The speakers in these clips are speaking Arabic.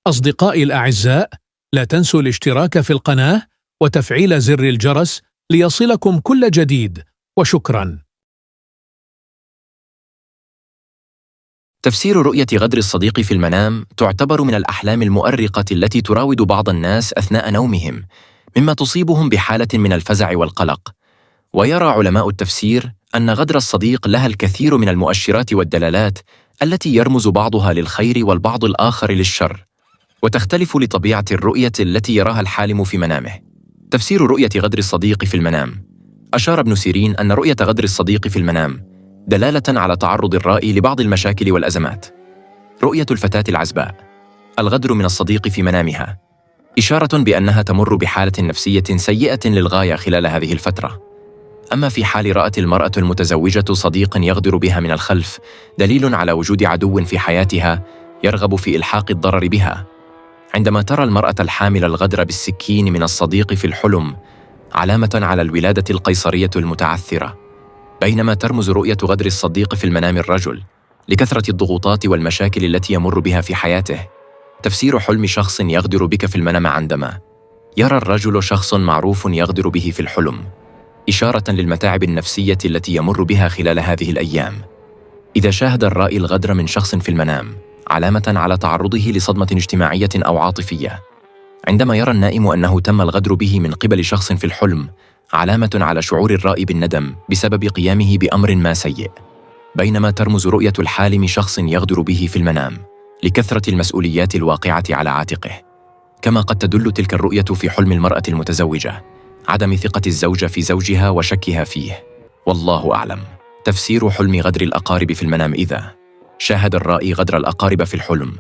أصدقائي الأعزاء، لا تنسوا الاشتراك في القناة وتفعيل زر الجرس ليصلكم كل جديد، وشكراً. تفسير رؤية غدر الصديق في المنام تعتبر من الأحلام المؤرقة التي تراود بعض الناس أثناء نومهم، مما تصيبهم بحالة من الفزع والقلق. ويرى علماء التفسير أن غدر الصديق لها الكثير من المؤشرات والدلالات التي يرمز بعضها للخير والبعض الآخر للشر، وتختلف لطبيعة الرؤية التي يراها الحالم في منامه. تفسير رؤية غدر الصديق في المنام: أشار ابن سيرين أن رؤية غدر الصديق في المنام دلالة على تعرض الرائي لبعض المشاكل والأزمات. رؤية الفتاة العزباء: الغدر من الصديق في منامها، إشارة بأنها تمر بحالة نفسية سيئة للغاية خلال هذه الفترة. أما في حال رأت المرأة المتزوجة صديق يغدر بها من الخلف، دليل على وجود عدو في حياتها يرغب في إلحاق الضرر بها. عندما ترى المرأة الحامل الغدر بالسكين من الصديق في الحلم، علامة على الولادة القيصرية المتعثرة. بينما ترمز رؤية غدر الصديق في المنام الرجل لكثرة الضغوطات والمشاكل التي يمر بها في حياته. تفسير حلم شخص يغدر بك في المنام: عندما يرى الرجل شخص معروف يغدر به في الحلم، إشارة للمتاعب النفسية التي يمر بها خلال هذه الأيام. إذا شاهد الرائي الغدر من شخص في المنام، علامة على تعرضه لصدمة اجتماعية أو عاطفية. عندما يرى النائم أنه تم الغدر به من قبل شخص في الحلم، علامة على شعور الرائي بالندم بسبب قيامه بأمر ما سيء. بينما ترمز رؤية الحالم شخص يغدر به في المنام لكثرة المسؤوليات الواقعة على عاتقه. كما قد تدل تلك الرؤية في حلم المرأة المتزوجة عدم ثقة الزوجة في زوجها وشكها فيه، والله أعلم. تفسير حلم غدر الأقارب في المنام: إذا شاهد الرائي غدر الأقارب في الحلم،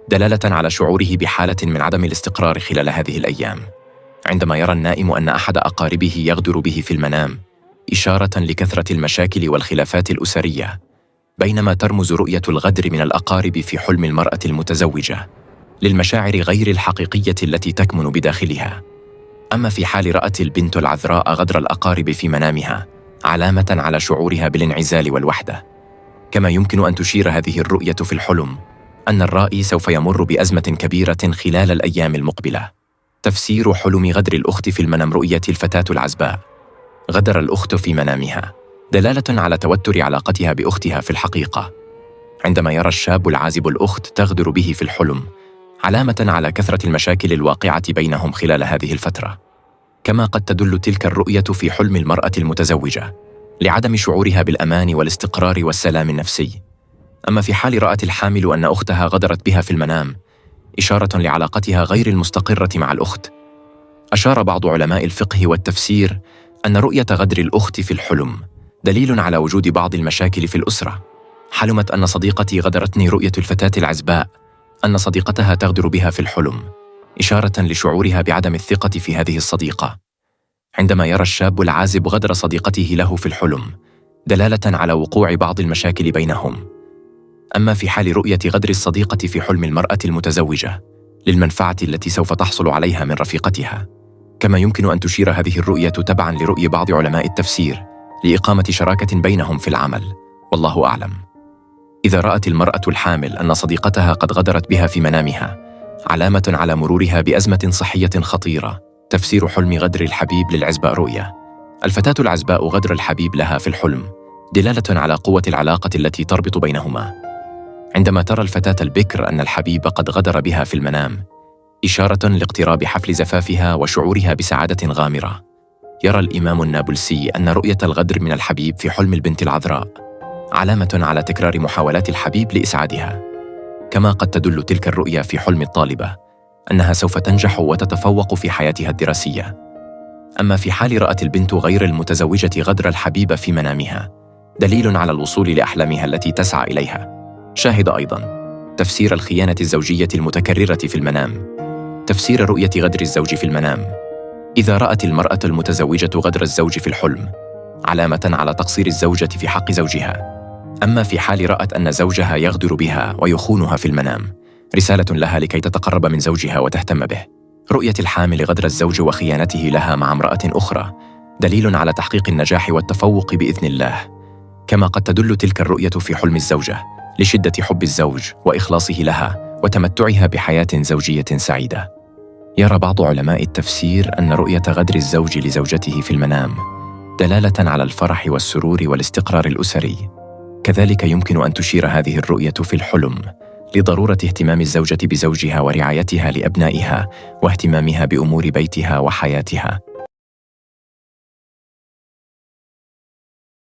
دلالة على شعوره بحالة من عدم الاستقرار خلال هذه الأيام. عندما يرى النائم أن أحد أقاربه يغدر به في المنام، إشارة لكثرة المشاكل والخلافات الأسرية. بينما ترمز رؤية الغدر من الأقارب في حلم المرأة المتزوجة للمشاعر غير الحقيقية التي تكمن بداخلها. أما في حال رأت البنت العذراء غدر الأقارب في منامها، علامة على شعورها بالانعزال والوحدة. كما يمكن أن تشير هذه الرؤية في الحلم أن الرائي سوف يمر بأزمة كبيرة خلال الأيام المقبلة. تفسير حلم غدر الأخت في المنام: رؤية الفتاة العزباء: غدر الأخت في منامها، دلالة على توتر علاقتها بأختها في الحقيقة. عندما يرى الشاب العازب الأخت تغدر به في الحلم، علامة على كثرة المشاكل الواقعة بينهم خلال هذه الفترة. كما قد تدل تلك الرؤية في حلم المرأة المتزوجة لعدم شعورها بالأمان والاستقرار والسلام النفسي. أما في حال رأت الحامل أن أختها غدرت بها في المنام، إشارة لعلاقتها غير المستقرة مع الأخت. أشار بعض علماء الفقه والتفسير أن رؤية غدر الأخت في الحلم دليل على وجود بعض المشاكل في الأسرة. حلمت أن صديقتي غدرتني. رؤية الفتاة العزباء أن صديقتها تغدر بها في الحلم، إشارة لشعورها بعدم الثقة في هذه الصديقة. عندما يرى الشاب العازب غدر صديقته له في الحلم، دلالة على وقوع بعض المشاكل بينهم. أما في حال رؤية غدر الصديقة في حلم المرأة المتزوجة للمنفعة التي سوف تحصل عليها من رفيقتها. كما يمكن أن تشير هذه الرؤية تبعاً لرؤية بعض علماء التفسير لإقامة شراكة بينهم في العمل، والله أعلم. إذا رأت المرأة الحامل أن صديقتها قد غدرت بها في منامها، علامة على مرورها بأزمة صحية خطيرة. تفسير حلم غدر الحبيب للعزباء: رؤيا الفتاة العزباء غدر الحبيب لها في الحلم، دلالة على قوة العلاقة التي تربط بينهما. عندما ترى الفتاة البكر أن الحبيب قد غدر بها في المنام، إشارة لاقتراب حفل زفافها وشعورها بسعادة غامرة. يرى الإمام النابلسي أن رؤية الغدر من الحبيب في حلم البنت العذراء علامة على تكرار محاولات الحبيب لإسعادها. كما قد تدل تلك الرؤية في حلم الطالبة أنها سوف تنجح وتتفوق في حياتها الدراسية. أما في حال رأت البنت غير المتزوجة غدر الحبيب في منامها، دليل على الوصول لأحلامها التي تسعى إليها. شاهد أيضاً تفسير الخيانة الزوجية المتكررة في المنام. تفسير رؤية غدر الزوج في المنام: إذا رأت المرأة المتزوجة غدر الزوج في الحلم، علامة على تقصير الزوجة في حق زوجها. أما في حال رأت أن زوجها يغدر بها ويخونها في المنام، رسالة لها لكي تتقرب من زوجها وتهتم به. رؤية الحامل غدر الزوج وخيانته لها مع امرأة أخرى دليل على تحقيق النجاح والتفوق بإذن الله. كما قد تدل تلك الرؤية في حلم الزوجة لشدة حب الزوج وإخلاصه لها وتمتعها بحياة زوجية سعيدة. يرى بعض علماء التفسير أن رؤية غدر الزوج لزوجته في المنام دلالة على الفرح والسرور والاستقرار الأسري. كذلك يمكن أن تشير هذه الرؤية في الحلم لضرورة اهتمام الزوجة بزوجها ورعايتها لأبنائها واهتمامها بأمور بيتها وحياتها.